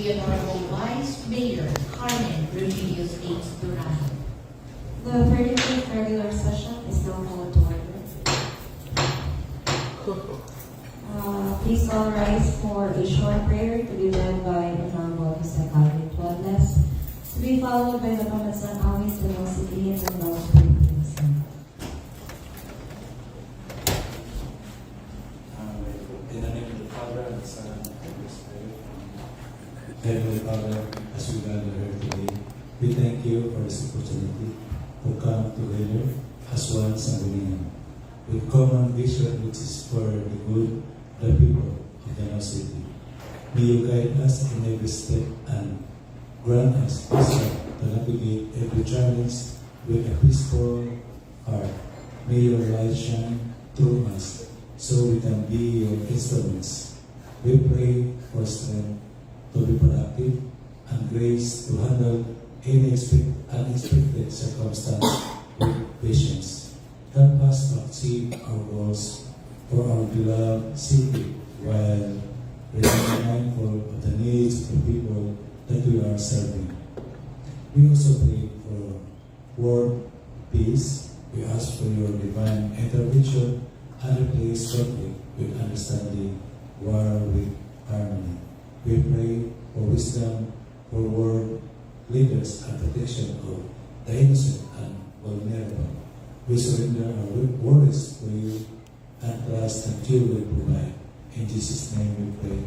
the Honorable Vice Mayor Carmen Remedios H. Durano. The 35th regular session is now called to order. Please all rise for a short prayer to be led by Honorable Jose Calvin Tuadles, to be followed by the Pamasan Awit to the City and the Lord Philippines. In the name of the Father, and the Son, and the Holy Spirit. Heavenly Father, as we gather here today, we thank you for this opportunity to come together as one Sangguniang, with common vision which is for the good of the people of Danao City. May you guide us in every step and grant us wisdom to navigate every challenge with a peaceful heart. May your light shine through us so we can be your instruments. We pray for strength to be productive and grace to handle any unexpected circumstance with patience. Help us to achieve our goals for our beloved city while remaining mindful of the needs of the people that we are serving. We also pray for world peace. We ask for your divine intervention and replace conflict with understanding, war with harmony. We pray for wisdom for world leaders and protection of the innocent and vulnerable. We surrender our worries to you and trust that you will provide. In Jesus' name we pray.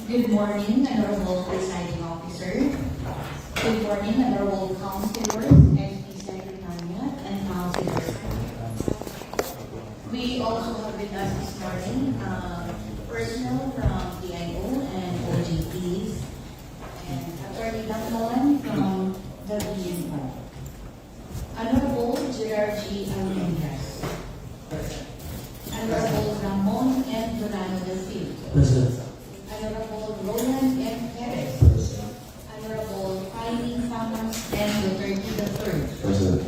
Good morning, Honorable Presiding Officer. Good morning, Honorable Councilors, SP Secretariat, and Councilors. We also have with us this morning personnel from PIO and OJTs and Attorney Danglan from the BNO. Honorable Gerard G. Almendas. Honorable Ramon M. Durano del Fil. Present. Honorable Roland M. Perez. Present. Honorable Filing Thomas M. Duterte III. Present.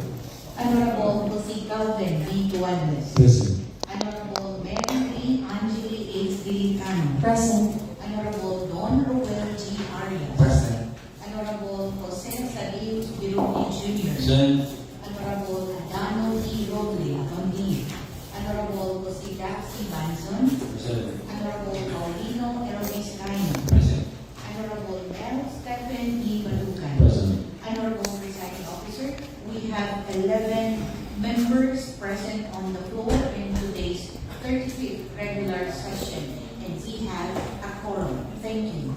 Honorable Jose Calvin B. Duenas. Present. Honorable Mary B. Angeli H. Dilicano. Present. Honorable Don Roel G. Arias. Present. Honorable Jose Sadius Biruni Jr. Present. Honorable Adano D. Roble Tondi. Honorable Jose Daxi Banson. Present. Honorable Paulino Eronis Caino. Present. Honorable Mel Stephen E. Balucan. Present. Honorable Presiding Officer, we have 11 members present on the floor in today's 35th regular session, and we have a quorum. Thank you.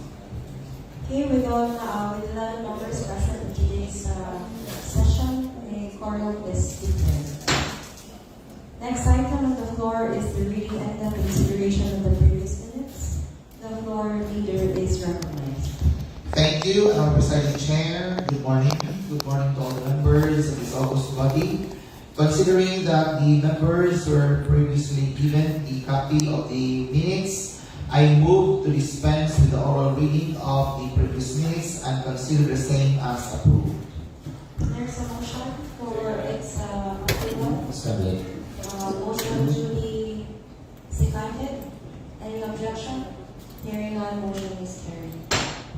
Okay, with 11 members present in today's session, a quorum is declared. Next item on the floor is the reading and the consideration of the previous minutes. The floor leader is recognized. Thank you, our presiding chair. Good morning. Good morning to all the members of this august body. Considering that the members were previously given the copy of the minutes, I move to dispense with the oral reading of the previous minutes and consider the same as approved. There's a motion for its approval. Seconded. Motion duly seconded. Any objection? Hearing none, motion is carried.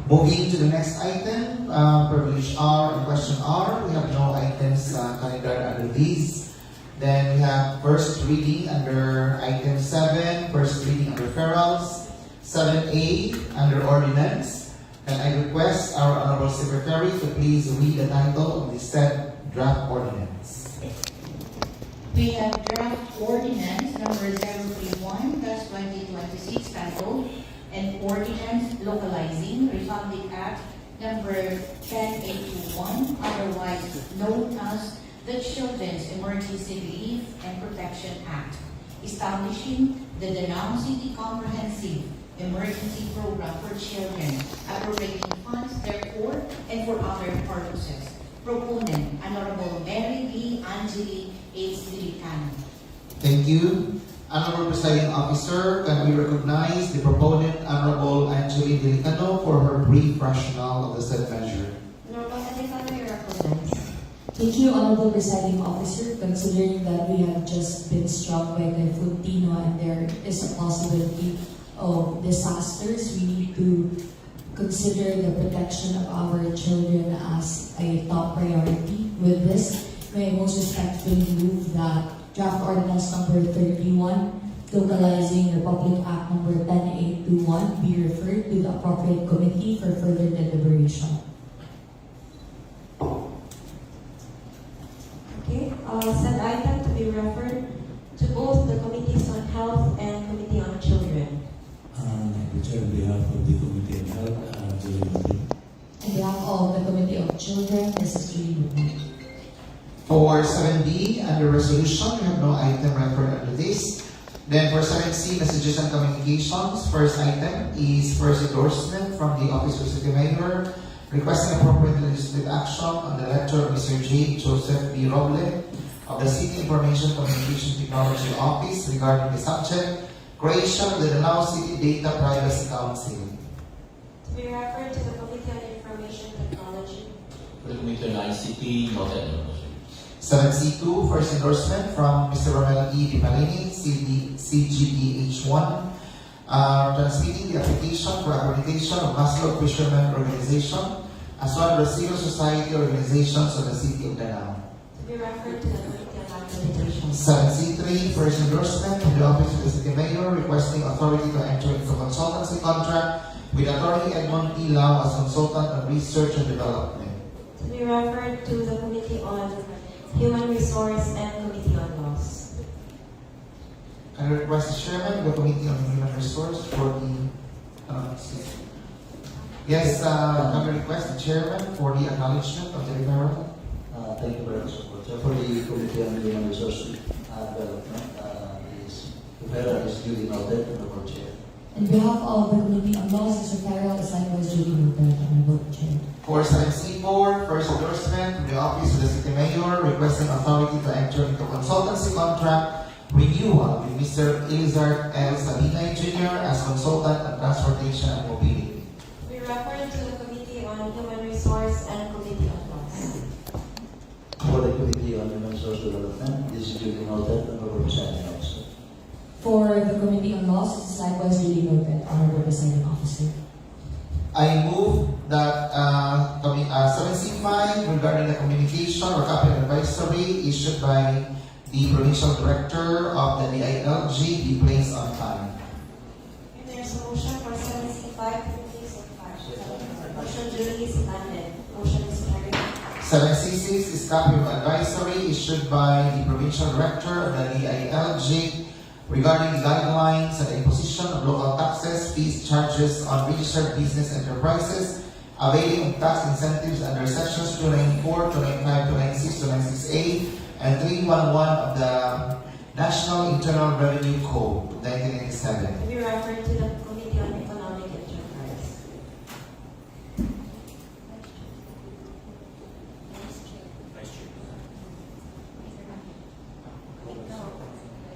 Moving to the next item, privilege R and question R. We have no items calendared under these. Then we have first reading under item 7, first reading under referrals, 7A under ordinance. And I request our Honorable Secretary to please read the title of the said draft ordinance. We have draft ordinance number 031/2026 titled and ordinance localizing Republic Act number 10821, otherwise known as the Children's Emergency Relief and Protection Act, establishing the Danao City Comprehensive Emergency Program for Children, appropriating funds therefore and for other purposes. Proponent, Honorable Mary B. Angeli H. Dilicano. Thank you. Honorable Presiding Officer, can we recognize the proponent, Honorable Angeli Dilicano, for her brief rationale of the said measure? Honorable Dilicano, you're recognized. Thank you, Honorable Presiding Officer. Considering that we have just been struck by Typhoon Tino and there is a possibility of disasters, we need to consider the protection of our children as a top priority. With this, may I most respectfully move that draft ordinance number 31, localizing Republic Act number 10821, be referred to the appropriate committee for further deliberation. Okay, said item to be referred to both the Committees on Health and Committee on Children. Which on behalf of the Committee on Health, Julie Mabin. On behalf of the Committee of Children, Mrs. Julie Mabin. For 7B, under resolution, we have no item referred under this. Then for 7C, messages and communications, first item is first endorsement from the Office of City Mayor requesting appropriate legislative action on the letter of Mr. J. Joseph B. Roble of the City Information Communication Technology Office regarding the subject, creation of the Danao City Data Privacy Council. To be referred to the Committee on Information Technology. For the Committee on ICT, noted. 7C2, first endorsement from Mr. Romel E. Di Palini, CGDH1, transmitting the application for accreditation of Maslow Fishermen Organization as one of the civil society organizations of the City of Danao. To be referred to the Committee on Accreditation. 7C3, first endorsement from the Office of the City Mayor requesting authority to enter into a consultancy contract with Attorney Edmond P. Lau as consultant on research and development. To be referred to the Committee on Human Resource and Committee on Laws. I request the Chairman of the Committee on Human Resource for the Yes, can we request the chairman for the acknowledgement of the referral? Thank you very much, Mr. Chair. For the Committee on Human Resource Development, referral is duly noted, Honorable Chair. On behalf of the Committee on Laws, this referral is likewise duly noted, Honorable Chair. 47C4, first endorsement from the Office of the City Mayor requesting authority to enter into consultancy contract renewal with Mr. Elizard L. Sabinay Jr. as consultant on transportation and mobility. We refer to the Committee on Human Resource and Committee on Laws. For the Committee on Human Resource Development, this is duly noted, Honorable Presiding Officer. For the Committee on Laws, this is likewise duly noted, Honorable Presiding Officer. I move that 7C5 regarding the communication or capital advisory issued by the Provincial Director of the DILG be placed on file. And there's a motion for 7C5 to be placed on file. Motion duly seconded. Motion is carried. 7C6 is capital advisory issued by the Provincial Director of the DILG regarding the guidelines and imposition of local taxes, fees, charges on registered business enterprises availing of tax incentives under sections 294, 295, 296, 296A, and 311 of the National Internal Revenue Code, 1997. To be referred to the Committee on Economic Enterprise.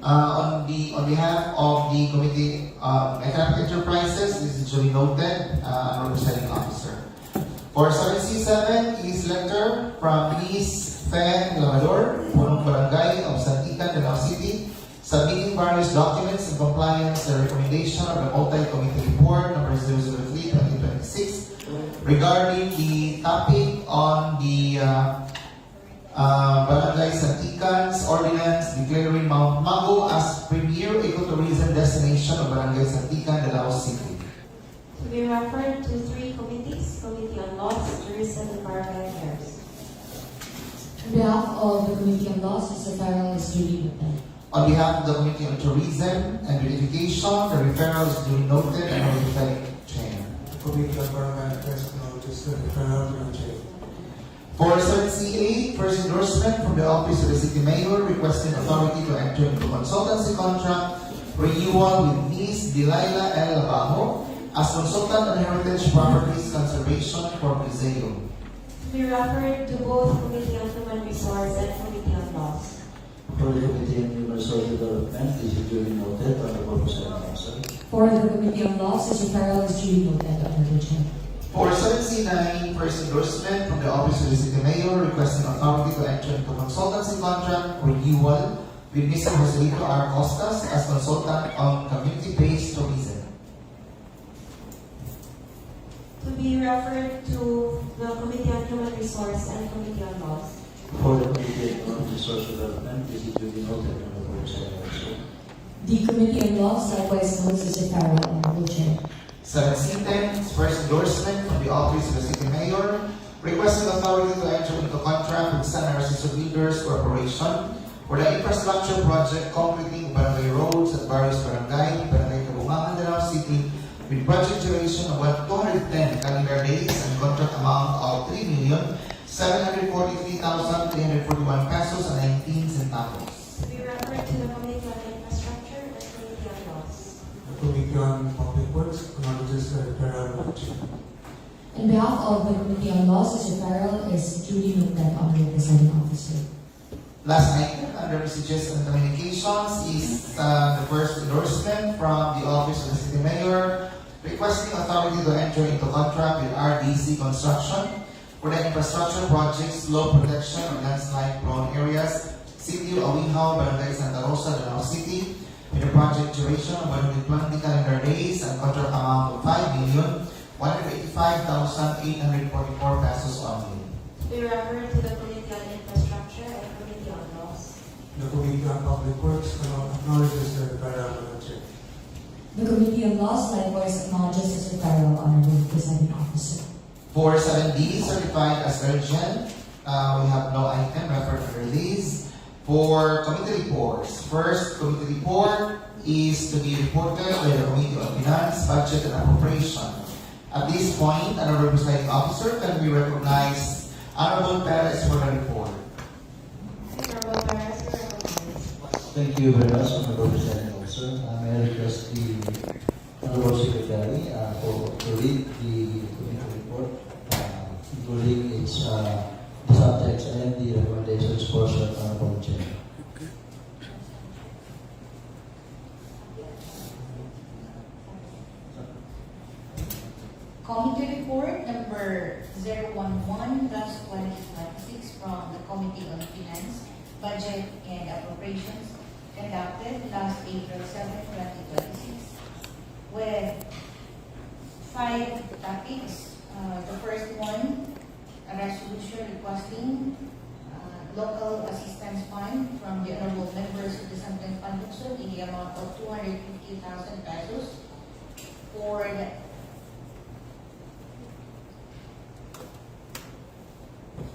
On behalf of the Committee on Economic Enterprises, this is duly noted, Honorable Presiding Officer. For 7C7 is letter from Ms. Fe Lamador, Punong Barangay of Santican, Danao City, submitting various documents in compliance with the recommendation of the Multi-Committee Report number 003/2026 regarding the topic on the Barangay Santican's ordinance declaring Mount Mago as premier ecotourism destination of Barangay Santican, Danao City. To be referred to three committees: Committee on Laws, Tourism, and Barangay Affairs. On behalf of the Committee on Laws, this referral is duly noted. On behalf of the Committee on Tourism and Beautification, the referral is duly noted and notified chair. Committee on Barangay Affairs acknowledges the referral to the chair. For 7C8, first endorsement from the Office of the City Mayor requesting authority to enter into consultancy contract renewal with Ms. Delilah L. Labajo as consultant on heritage properties conservation for museum. To be referred to both Committee on Human Resource and Committee on Laws. For the Committee on Human Resource Development, this is duly noted, Honorable Presiding Officer. For the Committee on Laws, this referral is duly noted, Honorable Chair. For 7C9, first endorsement from the Office of the City Mayor requesting authority to enter into consultancy contract renewal with Mr. Joselito R. Costas as consultant on community-based tourism. To be referred to the Committee on Human Resource and Committee on Laws. For the Committee on Human Resource Development, this is duly noted, Honorable Presiding Officer. The Committee on Laws likewise notes this referral, Honorable Chair. 7C10, first endorsement from the Office of the City Mayor requesting authority to enter into contract with San Narciso Builders Corporation for the infrastructure project completing barangay roads at various barangay, Barangay Kabungangan, Danao City with project duration of 210 calendar days and contract amount of 3,743,341 pesos and 19 centavos. To be referred to the Committee on Infrastructure and Committee on Laws. The Committee on Public Works acknowledges the referral to the chair. On behalf of the Committee on Laws, this referral is duly noted, Honorable Presiding Officer. Last item under messages and communications is the first endorsement from the Office of the City Mayor requesting authority to enter into contract with RDC Construction for the infrastructure projects, slope protection of landslide prone areas, City of Awinghao, Barangay Santa Rosa, Danao City, with a project duration of 120 calendar days and contract amount of 5,185,844 pesos only. To be referred to the Committee on Infrastructure and Committee on Laws. The Committee on Public Works acknowledges the referral to the chair. The Committee on Laws likewise acknowledges this referral, Honorable Presiding Officer. For 7D, certified as urgent, we have no item referred to release. For committee reports, first committee report is to be reported by the Committee on Finance, Budget and Appropriation. At this point, Honorable Presiding Officer, can we recognize Honorable Perez for the report? Honorable Perez, you're recognized. Thank you very much, Honorable Presiding Officer. May I request the Honorable Secretary to read the committee report, including its the subjects and the recommendations for the Honorable Chair. Committee report number 011-2026 from the Committee on Finance, Budget and Appropriations conducted last April 7, 2026 with 5 topics. The first one, a resolution requesting local assistance fund from the honorable members of the Sangguniang Panlungsod in the amount of 250,000 pesos for the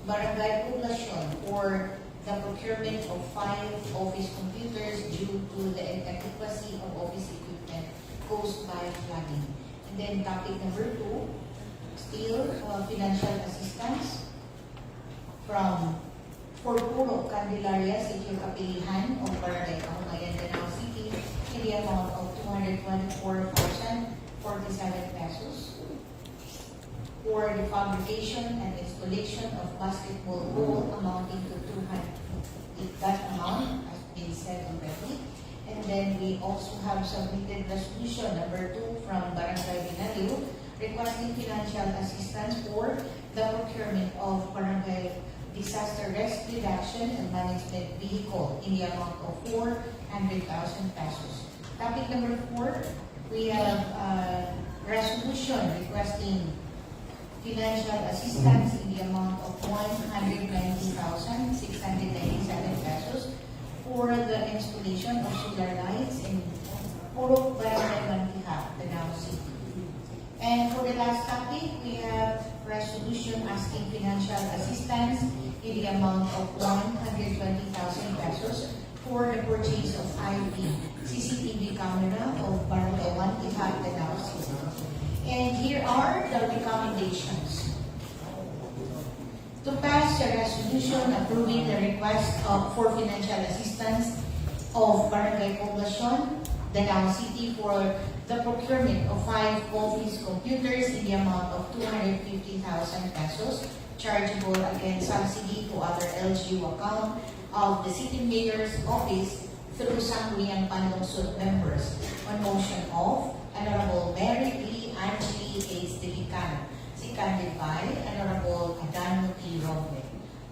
Barangay Poblacion for the procurement of 5 office computers due to the inadequacy of office equipment caused by flooding. And then topic number 2, still financial assistance from for Puro Candelaria, City of Kapilihan of Barangay Kahumayan, Danao City in the amount of 224,047 pesos. For the fabrication and installation of basketball goal amounting to 200. That amount has been said already. And then we also have submitted resolution number 2 from Barangay Binaliw requesting financial assistance for the procurement of barangay disaster risk reduction and management vehicle in the amount of 400,000 pesos. Topic number 4, we have resolution requesting financial assistance in the amount of 190,697 pesos for the installation of solar lights in Puro Barangay Mantihap, Danao City. And for the last topic, we have resolution asking financial assistance in the amount of 120,000 pesos for the purchase of IP CCTV camera of Barangay Mantihap, Danao City. And here are the recommendations. To pass a resolution approving the request for financial assistance of Barangay Poblacion, Danao City for the procurement of 5 office computers in the amount of 250,000 pesos chargeable against subsidy to other LGU account of the City Mayor's Office through Sangguniang Panlungsod members on motion of Honorable Mary Lee Angeli H. Delicano, seconded by Honorable Adano T. Roque.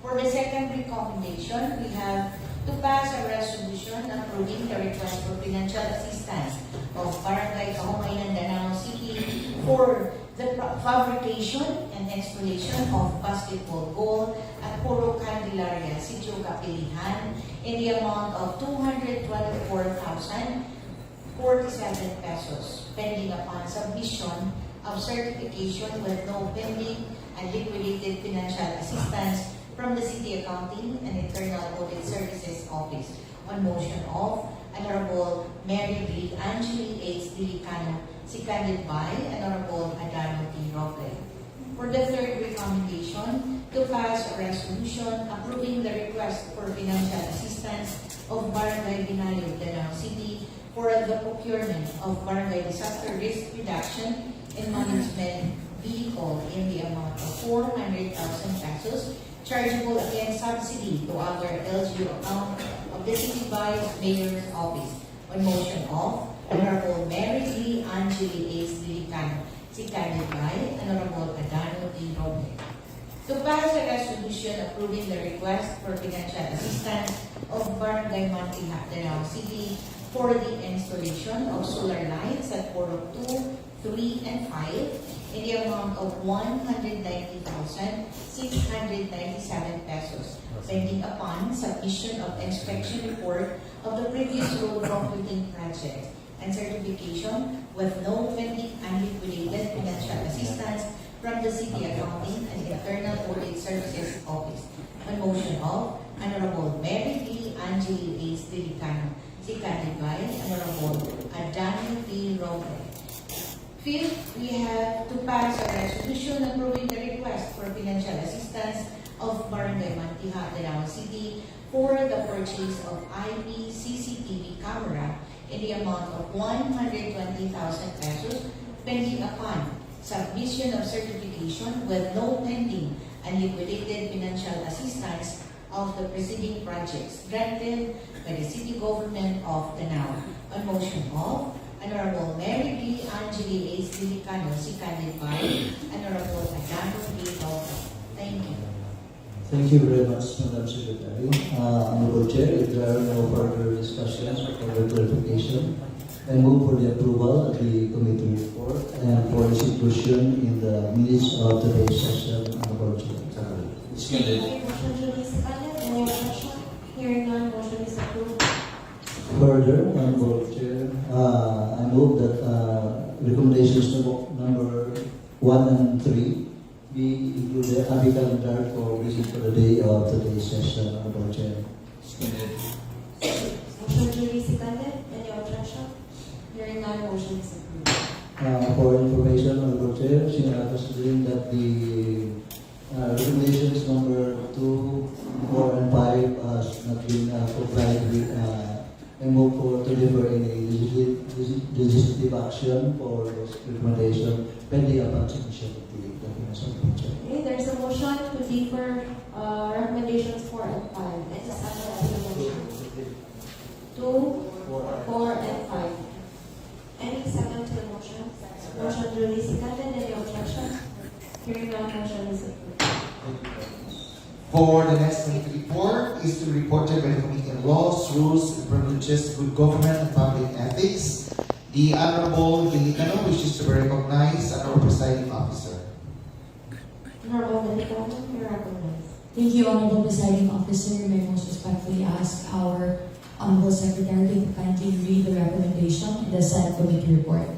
For the second recommendation, we have to pass a resolution approving the request for financial assistance of Barangay Kahumayan, Danao City for the fabrication and installation of basketball goal at Puro Candelaria, City of Kapilihan in the amount of 224,047 pesos, pending upon submission of certification with no pending and liquidated financial assistance from the City Accounting and Internal Audit Services Office on motion of Honorable Mary Lee Angeli H. Delicano, seconded by Honorable Adano T. Roque. For the third recommendation, to pass a resolution approving the request for financial assistance of Barangay Binaliw, Danao City for the procurement of barangay disaster risk reduction and management vehicle in the amount of 400,000 pesos chargeable against subsidy to other LGU account of the City Vice Mayor's Office on motion of Honorable Mary Lee Angeli H. Delicano, seconded by Honorable Adano T. Roque. To pass a resolution approving the request for financial assistance of Barangay Mantihap, Danao City for the installation of solar lights at Puro 2, 3, and 5 in the amount of 190,697 pesos, pending upon submission of inspection report of the previous road concreting project and certification with no pending unliquidated financial assistance from the City Accounting and Internal Audit Services Office on motion of Honorable Mary Lee Angeli H. Delicano, seconded by Honorable Fifth, we have to pass a resolution approving the request for financial assistance of Barangay Mantiha, Danao City for the purchase of IP CCTV camera in the amount of 120,000 pesos pending upon submission of certification with no pending and liquidated financial assistance of the preceding projects granted by the city government of Danao. On motion of Honorable Mary B. Angeli A. Silicano, seconded by Honorable Adamo B. Lopez. Thank you. Thank you very much, Madam Secretary. Honorable Chair, if there are no further discussions or further clarification, I move for the approval of the committee report and for its inclusion in the minutes of today's session. Honorable Chair. Seconded. Motion duly seconded. Any objection? Hearing none, motion is approved. Further, Honorable Chair, I move that recommendations number 1 and 3 be included be calendar for visit for the day of today's session. Honorable Chair. Seconded. Motion duly seconded. Any objection? Hearing none, motion is approved. For information, Honorable Chair, considering that the recommendations number 2, 4, and 5 has not been complied with, I move for to deliver any legislative action for this recommendation pending upon submission of the documents of the Chair. Okay, there's a motion to defer recommendations 4 and 5. Any second to the motion? 2, 4, and 5. Any second to the motion? Motion duly seconded. Any objection? Hearing none, motion is approved. For the next committee report is to be reported by the Committee on Laws, Rules, and Privileges, Good Government, and Public Ethics. The Honorable Gilicano wishes to be recognized as our presiding officer. Honorable Gilicano, you're recognized. Thank you, Honorable Presiding Officer. May I most respectfully ask our Honorable Secretary to kindly read the recommendation in the Senate Committee Report.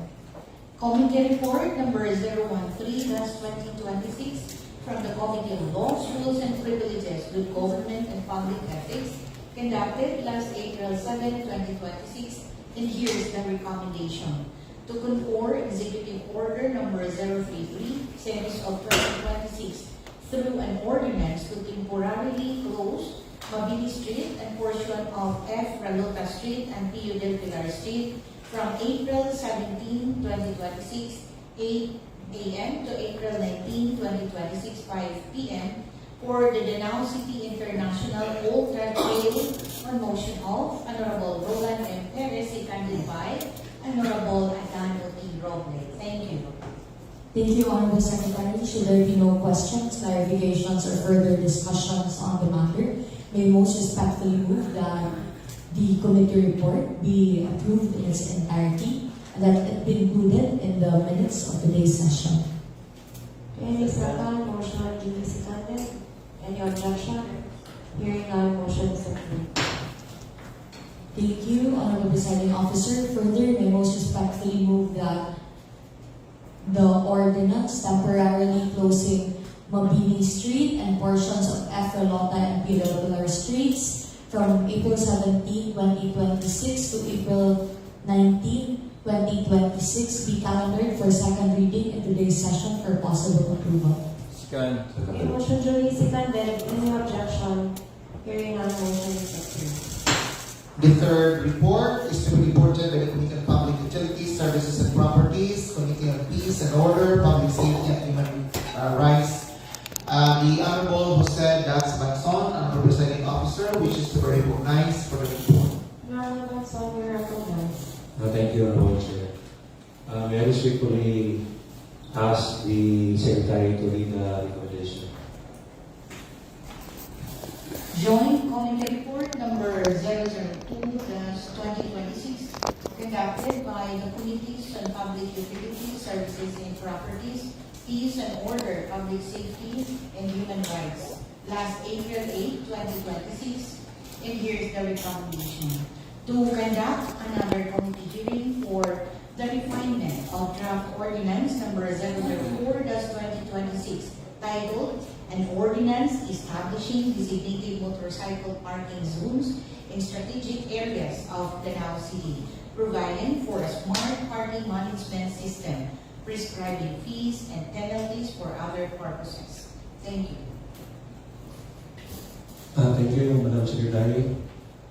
Committee Report number 013-2026 from the Committee on Laws, Rules, and Privileges, Good Government, and Public Ethics, conducted last April 7, 2026, and here is the recommendation. To conform Executive Order number 033, Series of 2026, through an ordinance to temporarily close Mabini Street and portion of F. Ralota Street and Pio del Pilar Street from April 17, 2026, 8 a.m. to April 19, 2026, 5 p.m. for the Danao City International Ultra Trail on motion of Honorable Roland M. Perez, seconded by Honorable Adamo T. Robles. Thank you. Thank you, Honorable Secretary. Should there be no questions, clarifications, or further discussions on the matter, may most respectfully move that the committee report be approved in its entirety and that it be included in the minutes of today's session. Any second, motion duly seconded. Any objection? Hearing none, motion is approved. Thank you, Honorable Presiding Officer. Further, may most respectfully move that the ordinance temporarily closing Mabini Street and portions of F. Ralota and Pio del Pilar Streets from April 17, 2026 to April 19, 2026 be calendared for second reading in today's session for possible approval. Second. Okay, motion duly seconded. Any objection? Hearing none, motion is approved. The third report is to be reported by the Committee on Public Utilities, Services, and Properties, Committee on Peace and Order, Public Safety, and Human Rights. The Honorable Jose Dax Banson, Honorable Presiding Officer, wishes to be recognized for the report. Honorable Banson, you're recognized. Thank you, Honorable Chair. May I respectfully ask the Secretary to read the recommendation. Joint Committee Report number 002-2026, conducted by the Committees on Public Utilities, Services, and Properties, Peace and Order, Public Safety, and Human Rights, last April 8, 2026, and here is the recommendation. To conduct another committee hearing for the refinement of draft ordinance number 004-2026, titled An Ordinance Establishing Designated Motorcycle Parking Zones in Strategic Areas of Danao City, providing for a smart parking management system, prescribing fees and penalties for other purposes. Thank you. Thank you, Madam Secretary.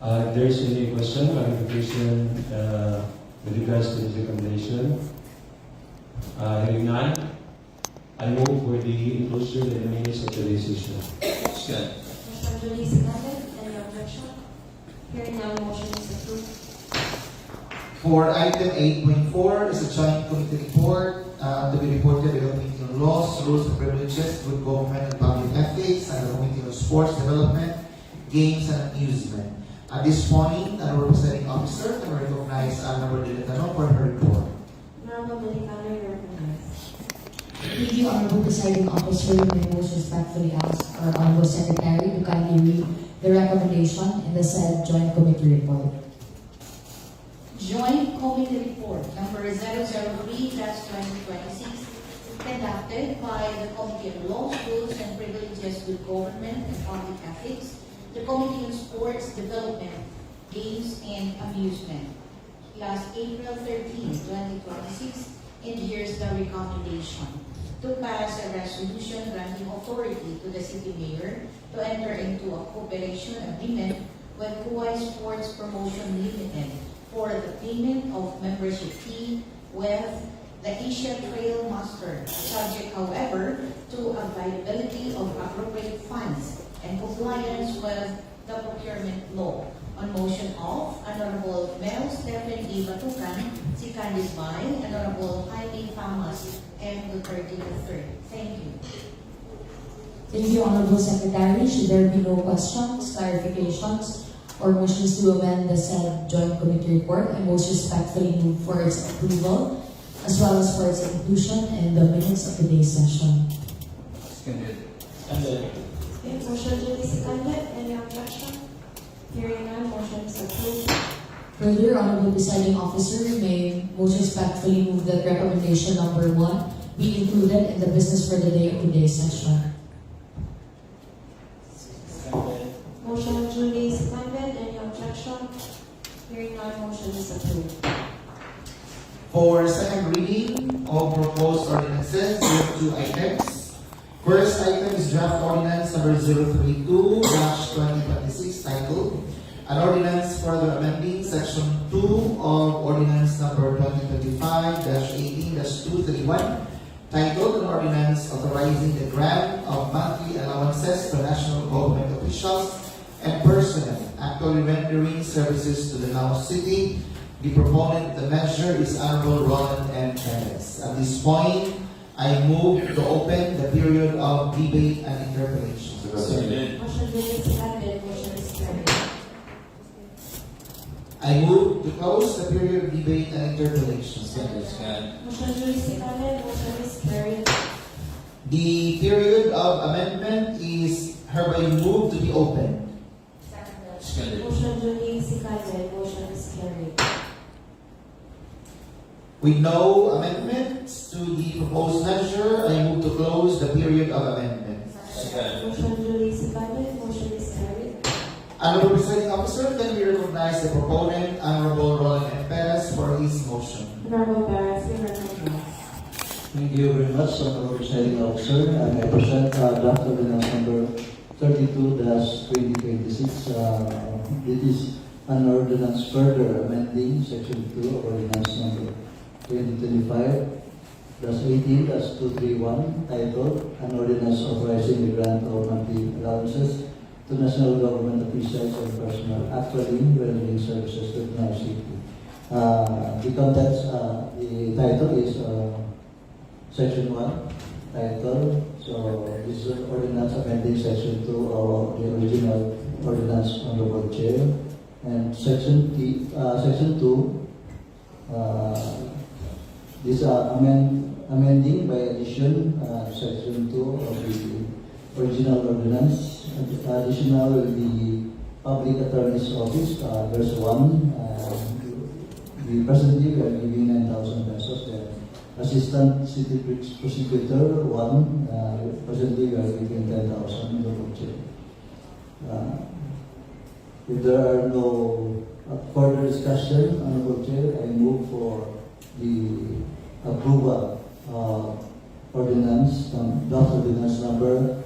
If there's any question, clarification with regards to this recommendation, hearing none, I move for the inclusion in the minutes of today's session. Second. Motion duly seconded. Any objection? Hearing none, motion is approved. For item 8.4 is a joint committee report to be reported by the Committee on Laws, Rules and Privileges, Good Government and Public Ethics, and the Committee on Sports Development, Games and Amusement. At this point, our presiding officer can recognize Honorable Diletano for her report. Honorable Delicano, you are recognized. Thank you, Honorable Presiding Officer. May I most respectfully ask our Honorable Secretary to kindly read the recommendation in the said joint committee report. Joint Committee Report number 003/2026 conducted by the Committee on Laws, Rules and Privileges, Good Government and Public Ethics, the Committee on Sports Development, Games and Amusement. Last April 13, 2026, and here's the recommendation: to pass a resolution granting authority to the City Mayor to enter into a cooperation agreement with Huay Sports Promotion Limited for the payment of membership fee with the Asia Trail Master, subject however to availability of appropriate funds and compliance with the procurement law. On motion of Honorable Mel Stephen A. Batucan, si Candice Bay, Honorable Jaime Famas, and Duterte III. Thank you. Thank you, Honorable Secretary. Should there be no questions, clarifications, or motions to amend the said joint committee report, I most respectfully move for its approval as well as for its inclusion in the minutes of today's session. Seconded. Okay, motion duly seconded. Any objection? Hearing none, motion is approved. Further, Honorable Presiding Officer, may most respectfully move that recommendation number 1 be included in the business for the day of today's session. Motion duly seconded. Any objection? Hearing none, motion is approved. For second reading of proposed ordinances, we have 2 items. First item is draft ordinance number 032/2026 titled An Ordinance Further Amending Section 2 of Ordinance number 2025-18-231 titled An Ordinance Authorizing the Grant of Monthly Allowances to National Government Officials and Personnel actually rendering services to the Laos City. The proponent of the measure is Honorable Roland M. Perez. At this point, I move to open the period of debate and interpellation. Seconded. Motion duly seconded. Motion is carried. I move to close the period of debate and interpellation. Second. Motion duly seconded. Motion is carried. The period of amendment is hereby moved to be open. Seconded. Motion duly seconded. Motion is carried. With no amendments to the proposed measure, I move to close the period of amendment. Second. Motion duly seconded. Motion is carried. Honorable Presiding Officer, can we recognize the proponent, Honorable Roland M. Perez, for his motion? Honorable Perez, you recognize. Thank you very much, Honorable Presiding Officer. I present draft ordinance number 32-2026. This is an ordinance further amending section 2 of ordinance number 2025-18-231 titled An Ordinance Authorizing the Grant of Monthly Allowances to National Government Officials and Personnel actually rendering services to the Lao City. The context, the title is Section 1 title. So this is ordinance amending Section 2 of the original ordinance, Honorable Chair. And Section 2, this amending by addition Section 2 of the original ordinance. Additional will be Public Attorney's Office. There's 1. The presently we are giving 9,000 pesos. Then Assistant City Prosecutor 1. Presently we are giving 10,000. If there are no further discussion, Honorable Chair, I move for the approval draft ordinance number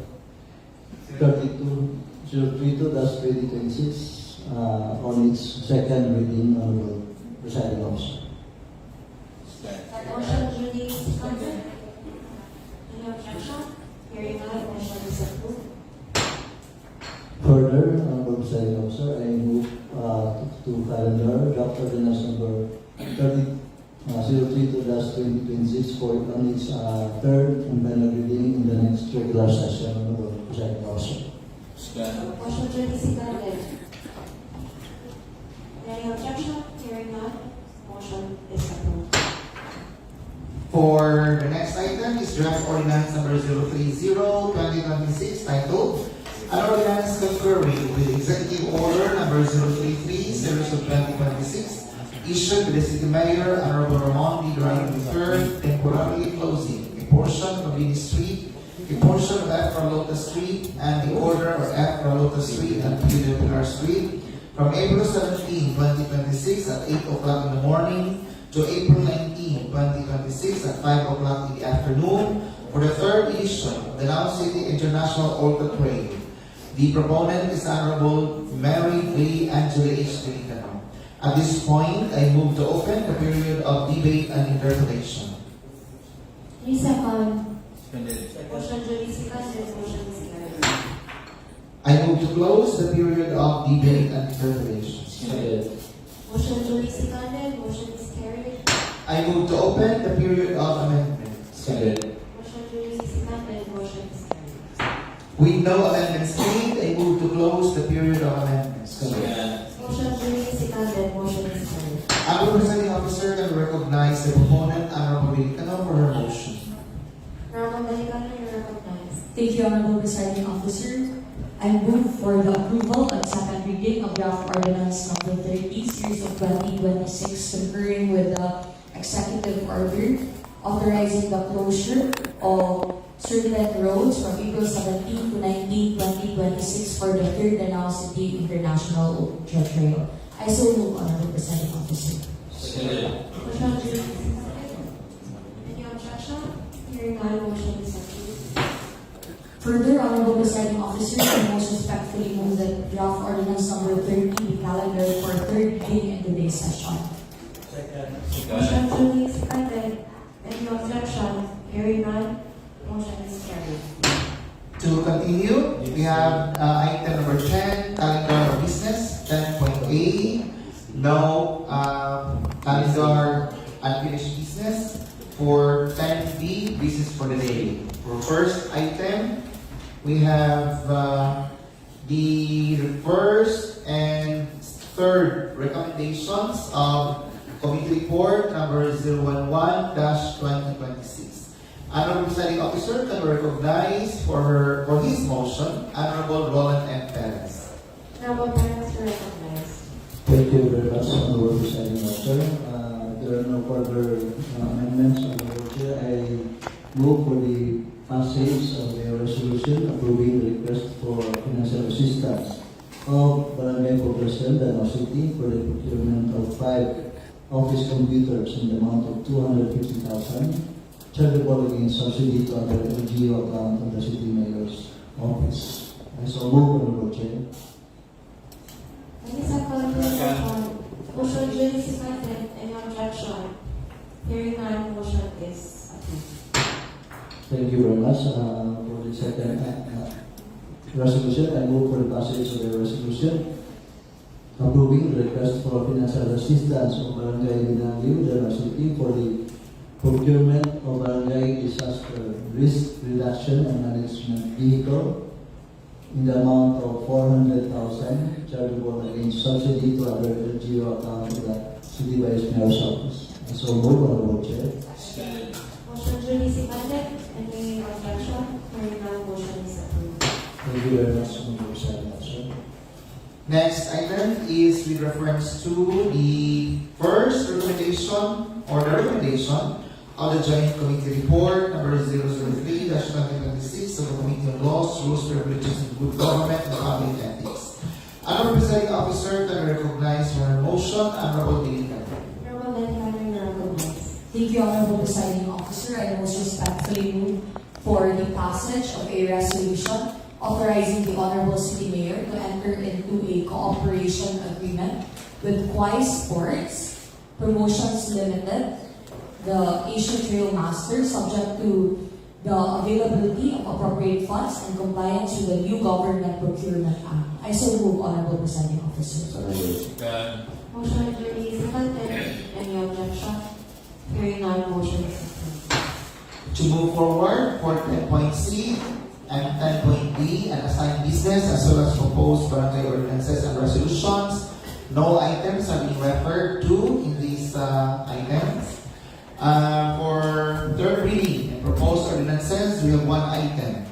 32-2026 on its second reading, Honorable Presiding Officer. Motion duly seconded. Any objection? Hearing none, motion is approved. Further, Honorable Presiding Officer, I move to calendar draft ordinance number 032-2026 for on its third and final reading in the next regular session, Honorable Presiding Officer. Second. Motion duly seconded. Any objection? Hearing none, motion is approved. For the next item is draft ordinance number 030-2026 titled An Ordinance Concurring with Executive Order number 033-2026 issued by the City Mayor Honorable Ramon D. Duran III temporarily closing a portion of Lini Street, a portion of F. Carlota Street, and the order of F. Carlota Street and P. de Pilar Street from April 17, 2026 at 8 o'clock in the morning to April 19, 2026 at 5 o'clock in the afternoon for the third edition of the Now City International Orca Trade. The proponent is Honorable Mary Lee Angela H. Delicano. At this point, I move to open the period of debate and interpellation. Any second? Seconded. Motion duly seconded, motion is carried. I move to close the period of debate and interpellation. Seconded. Motion duly seconded, motion is carried. I move to open the period of amendment. Seconded. Motion duly seconded, motion is carried. With no amendments made, I move to close the period of amendments. Second. Motion duly seconded, motion is carried. Honorable Presiding Officer can recognize the proponent, Honorable Delicano, for her motion. Honorable Delicano, you are recognized. Thank you, Honorable Presiding Officer. I move for the approval and second reading of draft ordinance number 30, series of 2026, concurring with the executive order authorizing the closure of certain roads from April 17 to 19, 2026 for the third Danao City International Trail. I so move, Honorable Presiding Officer. Seconded. Motion duly seconded. Any objection? Hearing none, motion is approved. Further, Honorable Presiding Officer, I most respectfully move that draft ordinance number 30 be calendared for third reading in today's session. Motion duly seconded. Any objection? Hearing none, motion is carried. To continue, we have item number 10, calendar of business, 10.A, no calendar unfinished business. For 10B, business for the day. For first item, we have the first and third recommendations of Committee Report number 011-2026. Honorable Presiding Officer can recognize for his motion Honorable Roland M. Perez. Honorable Perez, you are recognized. Thank you very much, Honorable Presiding Officer. There are no further amendments on the board here. I move for the passage of the resolution approving the request for financial assistance of Barangay Poblacion, Danao City for the procurement of 5 office computers in the amount of 250,000, chargeable against subsidy to other LGU account of the City Mayor's Office. I so move, Honorable Chair. Any second motion? Motion duly seconded. Any objection? Hearing none, motion is approved. Thank you very much for the second resolution. I move for the passage of the resolution approving the request for financial assistance of Barangay Linangyo, Danao City for the procurement of Barangay Disaster Risk Reduction and Management Vehicle in the amount of 400,000 chargeable against subsidy to other LGU account of the City Vice Mayor's Office. And so move, Honorable Chair. Seconded. Motion duly seconded. Any objection? Hearing none, motion is approved. Thank you very much, Honorable Presiding Officer. Next item is with reference to the first recommendation or the recommendation of the Joint Committee Report number 003-2026 of the Committee on Laws, Rules, Regulations, and Good Government and Public Ethics. Honorable Presiding Officer can recognize for her motion, Honorable Delicano. Honorable Delicano, you are recognized. Thank you, Honorable Presiding Officer. I most respectfully move for the passage of a resolution authorizing the Honorable City Mayor to enter into a cooperation agreement with Kwai Sports Promotions Limited, the Asia Trail Master, subject to the availability of appropriate funds and compliance with the new Government Procurement Act. I so move, Honorable Presiding Officer. Second. Motion duly seconded. Any objection? Hearing none, motion is approved. To move forward for 10.C and 10.D and assigned business as well as proposed barangay ordinances and resolutions, no items are being referred to in these items. For third reading and proposed ordinances, we have one item.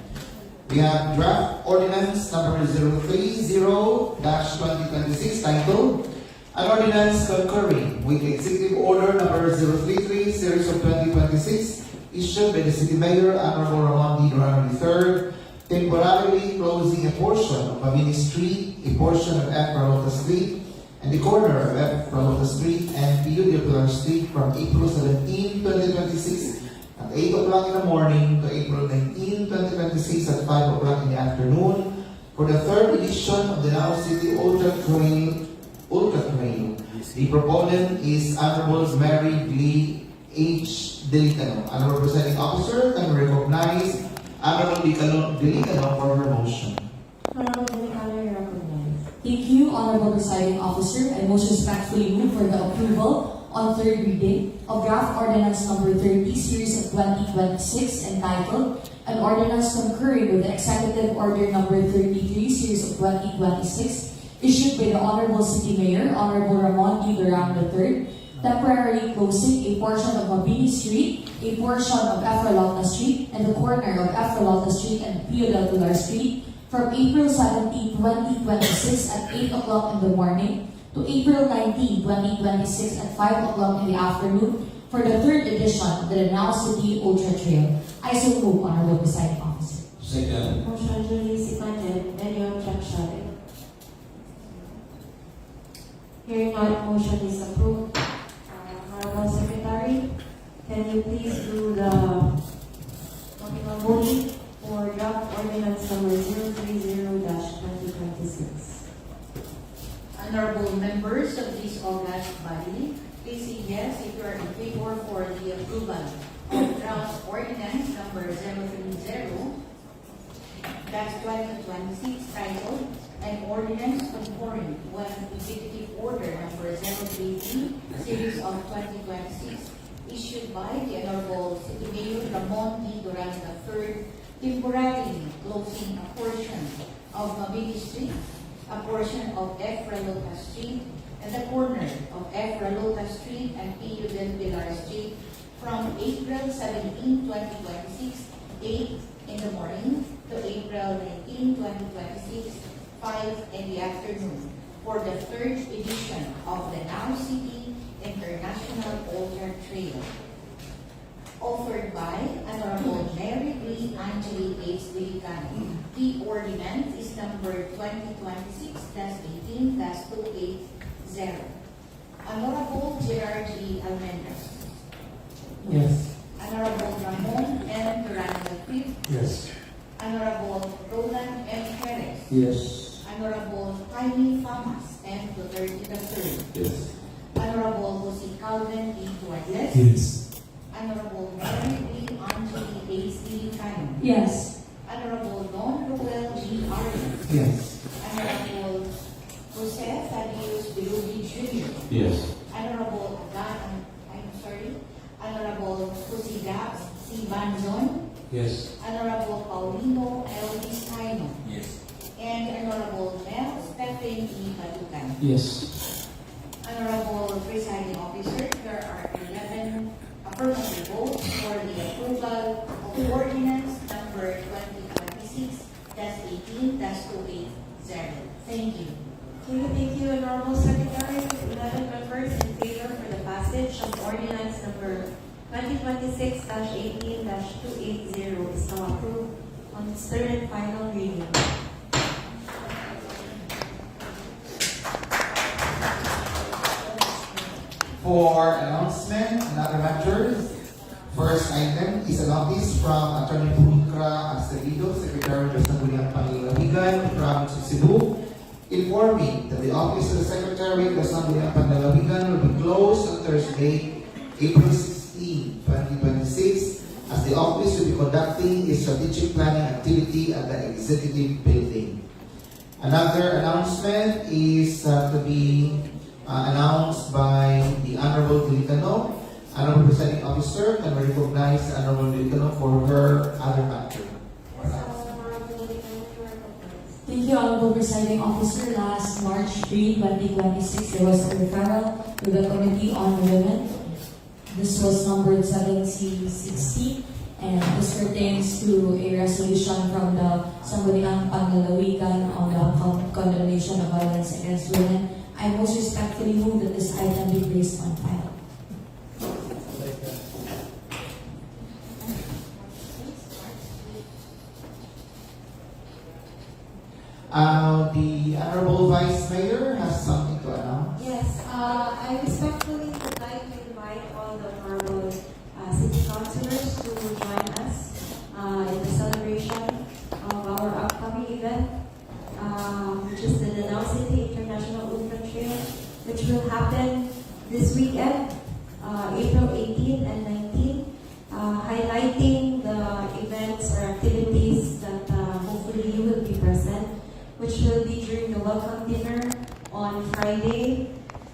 We have draft ordinance number 030-2026 titled An Ordinance Concurring with the Executive Order number 033 series of 2026 issued by the City Mayor Honorable Ramon D. Duran III, temporarily closing a portion of Mabini Street, a portion of F. Carlota Street, and the corner of F. Carlota Street and Pio de Pilar Street from April 17, 2026 at 8 o'clock in the morning to April 19, 2026 at 5 o'clock in the afternoon for the third edition of the Now City Ultra Trail. The proponent is Honorable Mary Lee H. Delicano. Honorable Presiding Officer, can we recognize Honorable Delicano for her motion. Honorable Delicano, you are recognized. Thank you, Honorable Presiding Officer. I most respectfully move for the approval on third reading of draft ordinance number 30 series of 2026 entitled An Ordinance Concurring with the Executive Order number 33 series of 2026 issued by the Honorable City Mayor, Honorable Ramon D. Duran III, temporarily closing a portion of Mabini Street, a portion of F. Carlota Street, and the corner of F. Carlota Street and Pio del Pilar Street from April 17, 2026 at 8 o'clock in the morning to April 19, 2026 at 5 o'clock in the afternoon for the third edition of the Now City Ultra Trail. I so move, Honorable Presiding Officer. Second. Motion duly seconded. Any objection? Hearing none, motion is approved. Honorable Secretary, can you please do the nominal voting for draft ordinance number 030-2026? Honorable members of this august body, please say yes if you are in favor for the approval of draft ordinance number 030-2026 titled An Ordinance Concurring with Executive Order number 033 series of 2026 issued by the Honorable City Mayor Ramon D. Duran III, temporarily closing a portion of Mabini Street, a portion of F. Carlota Street, and the corner of F. Carlota Street and Pio del Pilar Street from April 17, 2026, 8 in the morning to April 19, 2026, 5 in the afternoon for the third edition of the Now City International Ultra Trail. Offered by Honorable Mary Lee Angeli H. Delicano. The ordinance is number 2026-18-280. Honorable Gerard G. Almendras. Yes. Honorable Ramon M. Duran III. Yes. Honorable Roland M. Perez. Yes. Honorable Jaime Famas M. Duterte III. Yes. Honorable Jose Calvin E. Duartes. Yes. Honorable Mary Lee Angeli H. Delicano. Yes. Honorable Don Ruel G. Arias. Yes. Honorable Jose Thaddeus Birubi Jr. Yes. Honorable Honorable Jose Gabs C. Banzon. Yes. Honorable Paulino L. Vizcaino. Yes. And Honorable Mel Stephen E. Batucan. Yes. Honorable Presiding Officer, there are 11 affirmative votes for the approval of ordinance number 2026-18-280. Thank you. Thank you, Honorable Secretary. 11 members in favor for the passage of ordinance number 2026-18-280 is now approved on its third and final reading. For announcement and other matters, First item is a notice from Attorney Pulcra Acevedo, Secretary of Sangguniang Panlalawigan, Province of Cebu, informing that the Office of the Secretary of Sangguniang Panlalawigan will be closed on Thursday, April 16, 2026, as the office will be conducting a strategic planning activity at the Executive Building. Another announcement is to be announced by the Honorable Delicano. Honorable Presiding Officer, can we recognize the Honorable Delicano for her other matter? Thank you, Honorable Presiding Officer. Last March 3, 2026, there was a referral to the Committee on Women. This was numbered 7C60, and this pertains to a resolution from the Sangguniang Panlalawigan on the condemnation of violence against women. I most respectfully move that this item be placed on file. The Honorable Vice Mayor has something to announce. Yes, I respectfully would like to invite all the honorable city councilors to join us in the celebration of our upcoming event, which is the Danao City International Ultra Trail, which will happen this weekend, April 18 and 19, highlighting the events or activities that hopefully you will be present, which will be during the welcome dinner on Friday,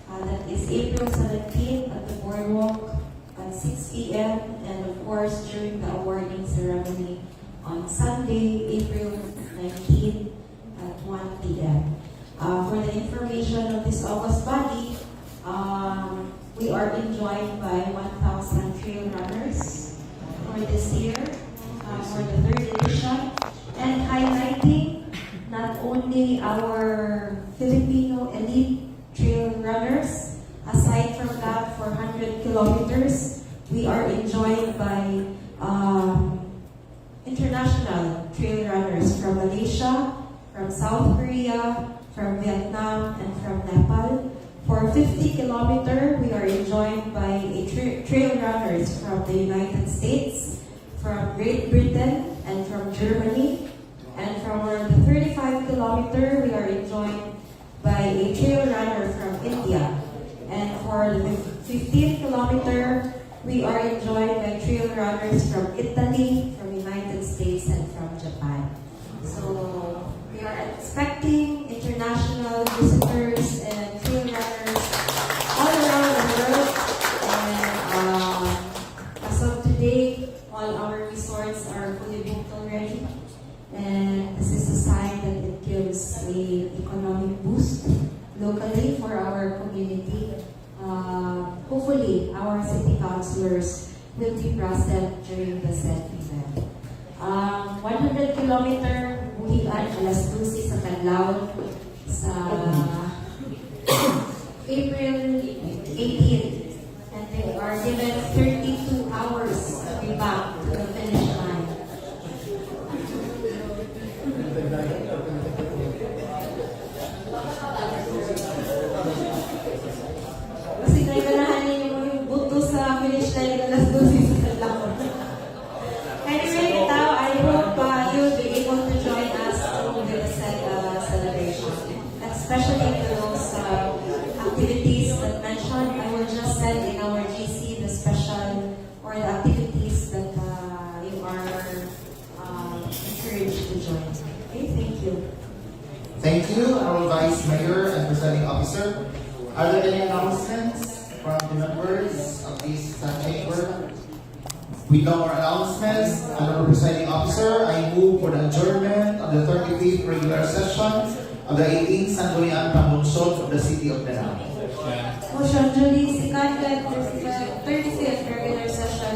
that is April 17 at the Boardwalk at 6 p.m. and of course during the awarding ceremony on Sunday, April 19 at 1 p.m. For the information of this August body, we are enjoined by 1,000 trail runners for this year, for the third edition, and highlighting not only our Filipino elite trail runners, aside from that, for 100 kilometers, we are enjoined by international trail runners from Malaysia, from South Korea, from Vietnam, and from Nepal. For 50 kilometers, we are enjoined by trail runners from the United States, from Great Britain, and from Germany. And from the 35 kilometer, we are joined by a trail runner from India. And for the 15 kilometer, we are joined by trail runners from Italy, from United States, and from Japan. So we are expecting international visitors and trail runners all around the world. And as of today, all our resorts are fully booked already. And this is a sign that it gives a economic boost locally for our community. Hopefully, our city councilors will be present during the said event. 100 kilometer, buhian, alas 12 sa Canlaon sa April 18. And they are given 32 hours to be back to the finish line. Kasi kailangan ninyo yung buto sa finish line alas 12 sa Canlaon. Anyway, now I hope you'll be able to join us with the celebration. Especially for those activities that mentioned, I will just send in our GC the special or the activities that you are encouraged to join. Okay, thank you. Thank you, Honorable Vice Mayor and Presiding Officer. Are there any announcements from the members of this chamber? With no more announcements, Honorable Presiding Officer, I move for the adjournment of the 35th regular session of the 18th Sangguniang Panlungsod of the City of Danao. Yeah. Motion duly seconded, 35th regular session